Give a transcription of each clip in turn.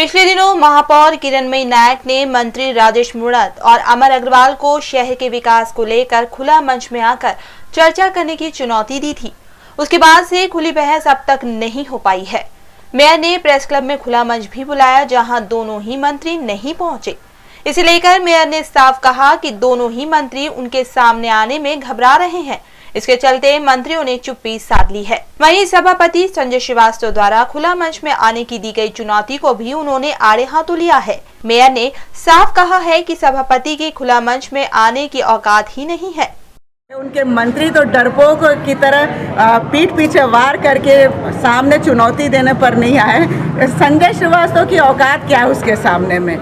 पिछले दिनों महापौर किरणमयी नायक ने मंत्री राजेश मूणत और अमर अग्रवाल को शहर के विकास को लेकर खुला मंच में आकर चर्चा करने की चुनौती दी थी। उसके बाद से खुली बहस अब तक नहीं हो पाई है। मेयर ने प्रेस क्लब में खुला मंच भी बुलाया, जहां दोनों ही मंत्री नहीं पहुंचे। इसे लेकर मेयर ने साफ कहा कि दोनों ही मंत्री उनके सामने आने में घबरा रहे हैं। इसके चलते मंत्रियों ने चुप्पी साध ली है। वहीं सभापति संजय श्रीवास्तव द्वारा खुला मंच में आने की दी गई चुनौती को भी उन्होंने आड़े हाथों लिया है। मेयर ने साफ कहा है कि सभापति की खुला मंच में आने की औकात ही नहीं है। उनके मंत्री तो डरपोक की तरह पीठ पीछे वार करके सामने चुनौती देने पर नहीं आए। संजय श्रीवास्तव की औकात क्या है उसके सामने में,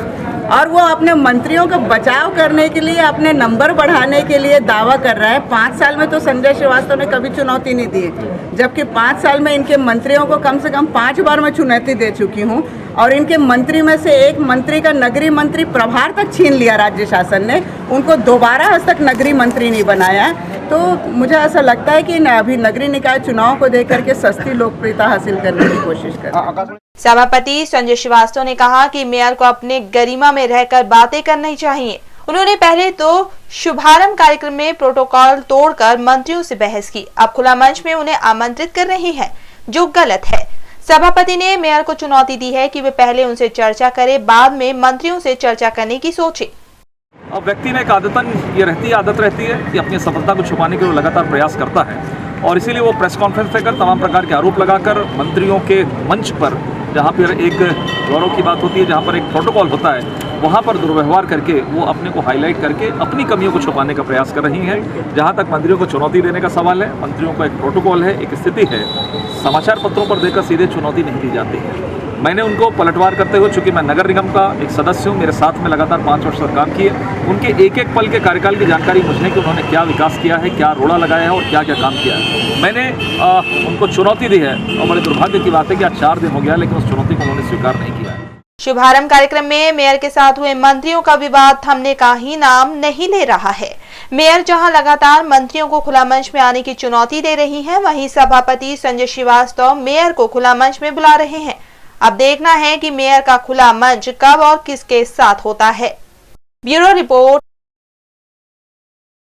और वो अपने मंत्रियों का बचाव करने के लिए, अपने नंबर बढ़ाने के लिए दावा कर रहा है। 5 साल में तो संजय श्रीवास्तव ने कभी चुनौती नहीं दी, जबकि 5 साल में इनके मंत्रियों को कम से कम 5 बार मैं चुनौती दे चुकी हूँ। और इनके मंत्री में से एक मंत्री का नगरीय मंत्री प्रभार तक छीन लिया राज्य शासन ने, उनको दोबारा आज तक नगरीय मंत्री नहीं बनाया। तो मुझे ऐसा लगता है कि अभी नगरीय निकाय चुनाव को देकर के सस्ती लोकप्रियता हासिल करने की कोशिश कर रहे हैं। सभापति संजय श्रीवास्तव ने कहा कि मेयर को अपने गरिमा में रहकर बातें करनी चाहिए। उन्होंने पहले तो शुभारंभ कार्यक्रम में प्रोटोकॉल तोड़कर मंत्रियों से बहस की, अब खुला मंच में उन्हें आमंत्रित कर रही हैं, जो गलत है। सभापति ने मेयर को चुनौती दी है कि वे पहले उनसे चर्चा करे, बाद में मंत्रियों से चर्चा करने की सोचे। अब व्यक्ति में एक आदत रहती है कि अपनी सफलता को छुपाने के लिए लगातार प्रयास करता है, और इसीलिए वो प्रेस कॉन्फ्रेंस देकर तमाम प्रकार के आरोप लगाकर मंत्रियों के मंच पर, जहाँ पर एक गौरव की बात होती है, जहाँ पर एक प्रोटोकॉल होता है, वहाँ पर दुर्व्यवहार करके वो अपने को हाईलाइट करके अपनी कमियों को छुपाने का प्रयास कर रही हैं। जहाँ तक मंत्रियों को चुनौती देने का सवाल है, मंत्रियों का एक प्रोटोकॉल है, एक स्थिति है, समाचार पत्रों पर देकर सीधे चुनौती नहीं दी जाती है। मैंने उनको पलटवार करते हुए, चूंकि मैं नगर निगम का एक सदस्य हूँ, मेरे साथ में लगातार 5 वर्ष तक काम किए, उनके एक एक पल के कार्यकाल की जानकारी मुझे कि उन्होंने क्या विकास किया है, क्या रोड़ा लगाया है और क्या क्या काम किया है। मैंने उनको चुनौती दी है, और बड़े दुर्भाग्य की बात है कि आज 4 दिन हो गया, लेकिन उस चुनौती को उन्होंने स्वीकार नहीं किया है। शुभारंभ कार्यक्रम में मेयर के साथ हुए मंत्रियों का विवाद थमने का ही नाम नहीं ले रहा है। मेयर जहां लगातार मंत्रियों को खुला मंच में आने की चुनौती दे रही हैं, वहीं सभापति संजय श्रीवास्तव मेयर को खुला मंच में बुला रहे हैं। अब देखना है कि मेयर का खुला मंच कब और किसके साथ होता है। Bureau report.